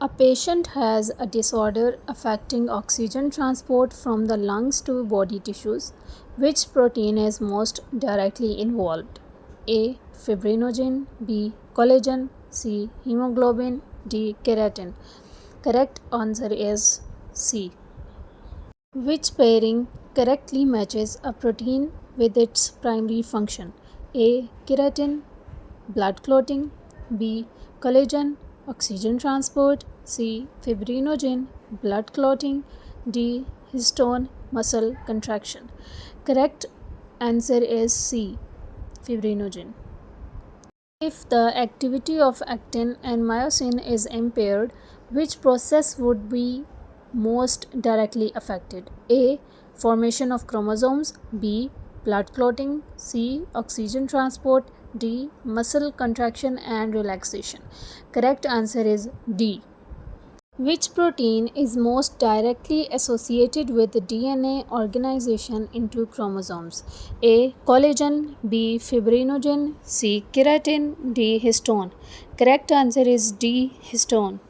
A patient has a disorder affecting oxygen transport from the lungs to body tissues. Which protein is most directly involved? A. Fibrinogen, B. Collagen, C. Hemoglobin, D. Keratin. Correct answer is C. Which pairing correctly matches a protein with its primary function? A. Keratin, blood clotting, B. Collagen, oxygen transport, C. Fibrinogen, blood clotting, D. Histone, muscle contraction. Correct answer is C. Fibrinogen. If the activity of actin and myosin is impaired, which process would be most directly affected? A. Formation of chromosomes, B. Blood clotting, C. Oxygen transport, D. Muscle contraction and relaxation. Correct answer is D. Which protein is most directly associated with DNA organization into chromosomes? A. Collagen, B. Fibrinogen, C. Keratin, D. Histone. Correct answer is D. Histone.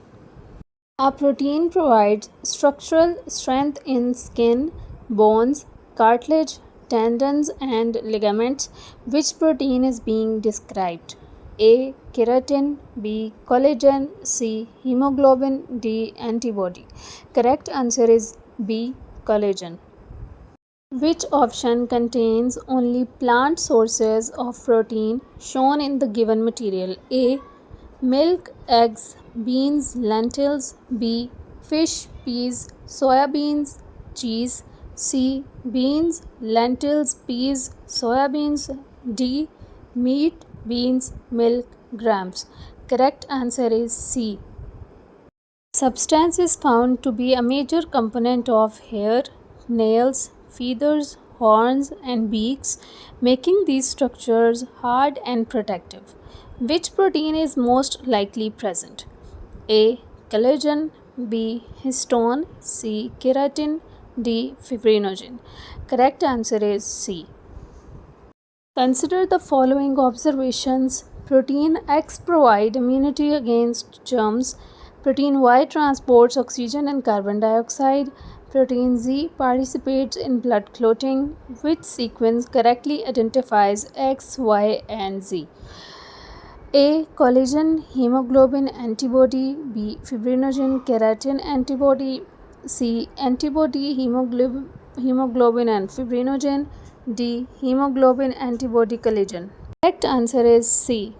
A protein provides structural strength in skin, bones, cartilage, tendons, and ligaments. Which protein is being described? A. Keratin, B. Collagen, C. Hemoglobin, D. Antibody. Correct answer is B. Collagen. Which option contains only plant sources of protein shown in the given material? A. Milk, eggs, beans, lentils, B. Fish, peas, soya beans, cheese, C. Beans, lentils, peas, soya beans, D. Meat, beans, milk, grams. Correct answer is C. Substance is found to be a major component of hair, nails, feathers, horns, and beaks, making these structures hard and protective. Which protein is most likely present? A. Collagen, B. Histone, C. Keratin, D. Fibrinogen. Correct answer is C. Consider the following observations. Protein X provides immunity against germs. Protein Y transports oxygen and carbon dioxide. Protein Z participates in blood clotting. Which sequence correctly identifies X, Y, and Z? A. Collagen, hemoglobin antibody, B. Fibrinogen, keratin antibody, C. Antibody, hemoglobin and fibrinogen, D. Hemoglobin antibody collagen. Correct answer is C.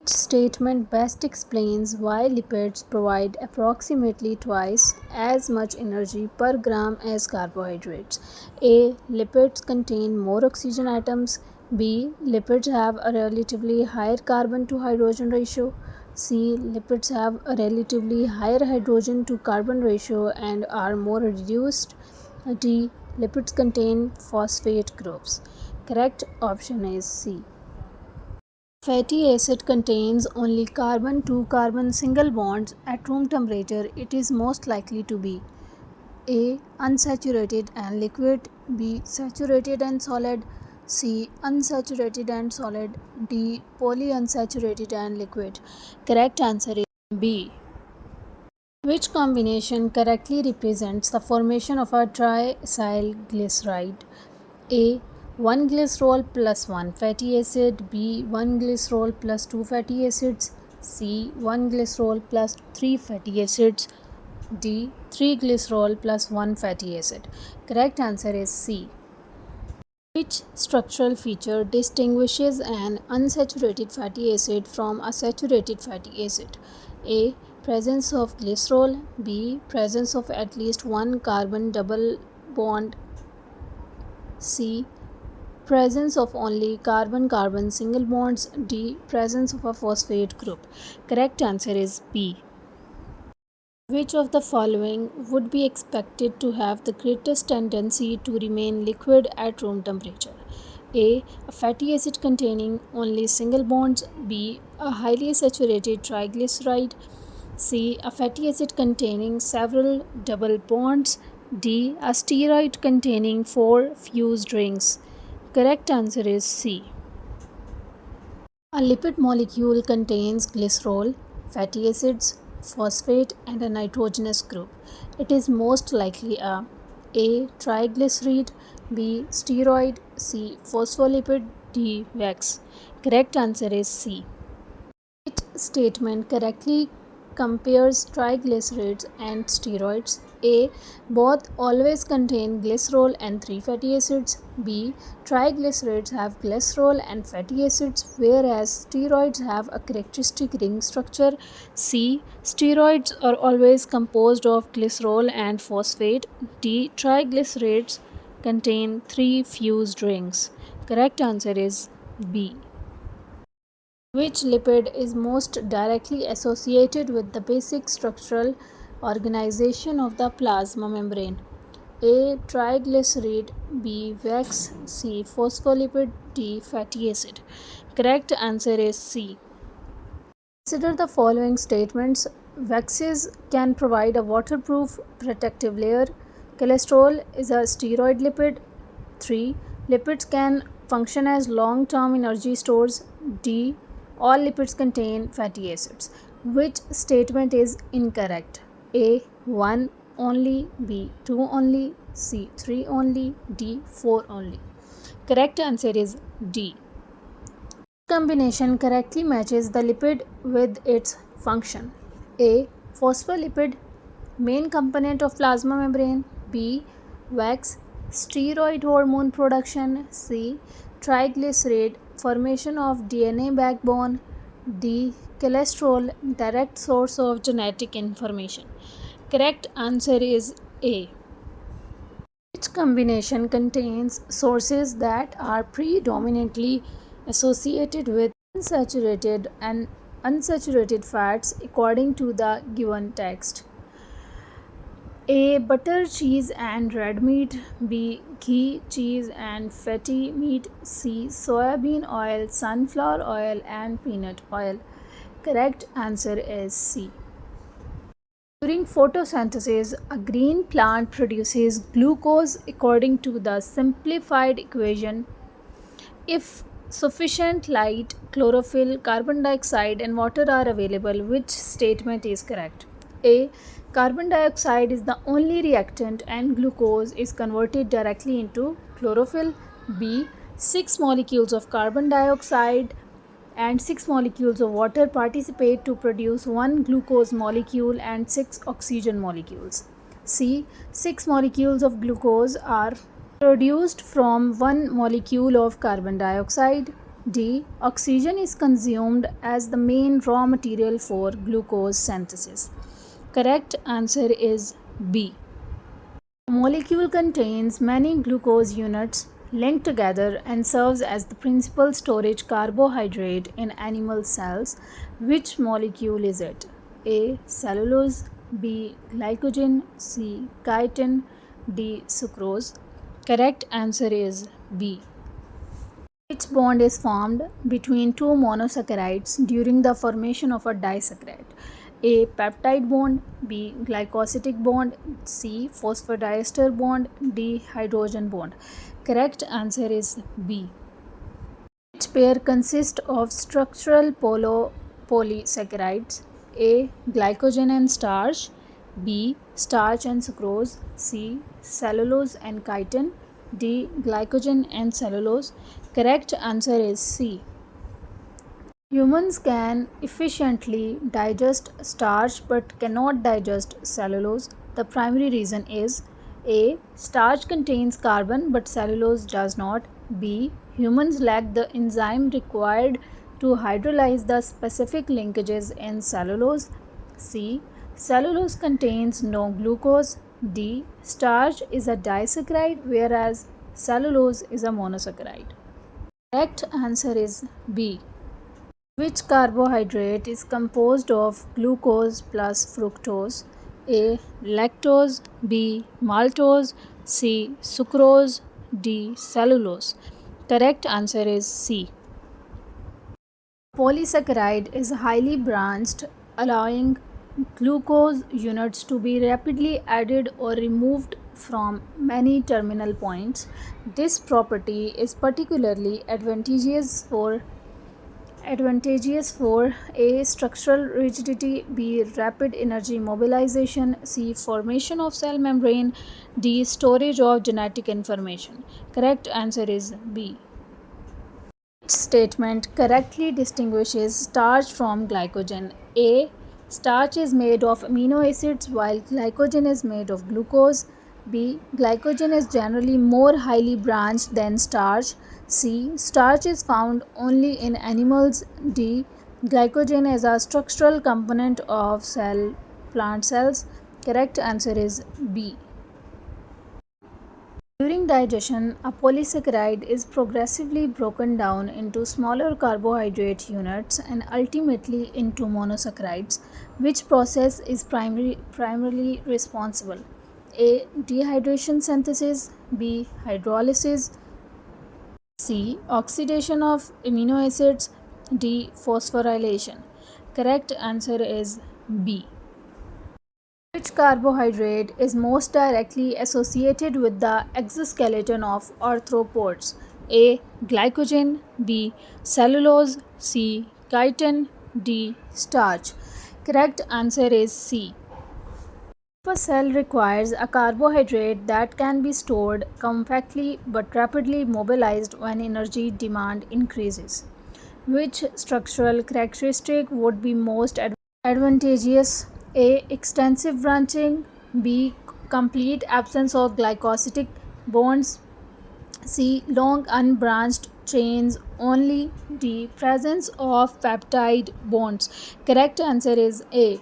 Which statement best explains why lipids provide approximately twice as much energy per gram as carbohydrates? A. Lipids contain more oxygen atoms. B. Lipids have a relatively higher carbon to hydrogen ratio. C. Lipids have a relatively higher hydrogen to carbon ratio and are more reduced. D. Lipids contain phosphate groups. Correct option is C. Fatty acid contains only carbon to carbon single bonds at room temperature. It is most likely to be A. Unsaturated and liquid, B. Saturated and solid, C. Unsaturated and solid, D. Polyunsaturated and liquid. Correct answer is B. Which combination correctly represents the formation of a triacyl glyceride? A. 1 glycerol plus 1 fatty acid, B. 1 glycerol plus 2 fatty acids, C. 1 glycerol plus 3 fatty acids, D. 3 glycerol plus 1 fatty acid. Correct answer is C. Which structural feature distinguishes an unsaturated fatty acid from a saturated fatty acid? A. Presence of glycerol, B. Presence of at least one carbon double bond, C. Presence of only carbon-carbon single bonds, D. Presence of a phosphate group. Correct answer is B. Which of the following would be expected to have the greatest tendency to remain liquid at room temperature? A. A fatty acid containing only single bonds, B. A highly saturated triglyceride, C. A fatty acid containing several double bonds, D. A steroid containing 4 fused rings. Correct answer is C. A lipid molecule contains glycerol, fatty acids, phosphate, and a nitrogenous group. It is most likely a triglyceride, B steroid, C phospholipid, D wax. Correct answer is C. Which statement correctly compares triglycerides and steroids? A. Both always contain glycerol and 3 fatty acids. B. Triglycerides have glycerol and fatty acids, whereas steroids have a characteristic ring structure. C. Steroids are always composed of glycerol and phosphate. D. Triglycerides contain 3 fused rings. Correct answer is B. Which lipid is most directly associated with the basic structural organization of the plasma membrane? A. Triglyceride, B. Wax, C. Phospholipid, D. Fatty acid. Correct answer is C. Consider the following statements. Waxes can provide a waterproof protective layer. Cholesterol is a steroid lipid. 3. Lipids can function as long-term energy stores. D. All lipids contain fatty acids. Which statement is incorrect? A. 1 only, B. 2 only, C. 3 only, D. 4 only. Correct answer is D. Combination correctly matches the lipid with its function. A. Phospholipid, main component of plasma membrane. B. Wax, steroid hormone production. C. Triglyceride, formation of DNA backbone. D. Cholesterol, direct source of genetic information. Correct answer is A. Which combination contains sources that are predominantly associated with unsaturated and unsaturated fats according to the given text? A. Butter, cheese and red meat. B. Ghee, cheese and fatty meat. C. Soybean oil, sunflower oil and peanut oil. Correct answer is C. During photosynthesis, a green plant produces glucose according to the simplified equation. If sufficient light, chlorophyll, carbon dioxide and water are available, which statement is correct? A. Carbon dioxide is the only reactant and glucose is converted directly into chlorophyll. B. 6 molecules of carbon dioxide and 6 molecules of water participate to produce 1 glucose molecule and 6 oxygen molecules. C. 6 molecules of glucose are produced from 1 molecule of carbon dioxide. D. Oxygen is consumed as the main raw material for glucose synthesis. Correct answer is B. A molecule contains many glucose units linked together and serves as the principal storage carbohydrate in animal cells. Which molecule is it? A. Cellulose, B. Glycogen, C. Chitin, D. Sucrose. Correct answer is B. Which bond is formed between two monosaccharides during the formation of a disaccharide? A. Peptide bond, B. Glycosidic bond, C. Phosphodiester bond, D. Hydrogen bond. Correct answer is B. Which pair consists of structural polysaccharides? A. Glycogen and starch, B. Starch and sucrose, C. Cellulose and chitin, D. Glycogen and cellulose. Correct answer is C. Humans can efficiently digest starch but cannot digest cellulose. The primary reason is A. Starch contains carbon but cellulose does not. B. Humans lack the enzyme required to hydrolyze the specific linkages in cellulose. C. Cellulose contains no glucose. D. Starch is a disaccharide whereas cellulose is a monosaccharide. Correct answer is B. Which carbohydrate is composed of glucose plus fructose? A. Lactose, B. Maltose, C. Sucrose, D. Cellulose. Correct answer is C. Polysaccharide is highly branched, allowing glucose units to be rapidly added or removed from many terminal points. This property is particularly advantageous for Advantageous for A. Structural rigidity, B. Rapid energy mobilization, C. Formation of cell membrane, D. Storage of genetic information. Correct answer is B. Which statement correctly distinguishes starch from glycogen? A. Starch is made of amino acids while glycogen is made of glucose. B. Glycogen is generally more highly branched than starch. C. Starch is found only in animals. D. Glycogen is a structural component of plant cells. Correct answer is B. During digestion, a polysaccharide is progressively broken down into smaller carbohydrate units and ultimately into monosaccharides. Which process is primarily responsible? A. Dehydration synthesis, B. Hydrolysis, C. Oxidation of amino acids, D. Phosphorylation. Correct answer is B. Which carbohydrate is most directly associated with the exoskeleton of arthropods? A. Glycogen, B. Cellulose, C. Chitin, D. Starch. Correct answer is C. A cell requires a carbohydrate that can be stored compactly but rapidly mobilized when energy demand increases. Which structural characteristic would be most advantageous? A. Extensive branching, B. Complete absence of glycosidic bonds, C. Long unbranched chains only, D. Presence of peptide bonds. Correct answer is A.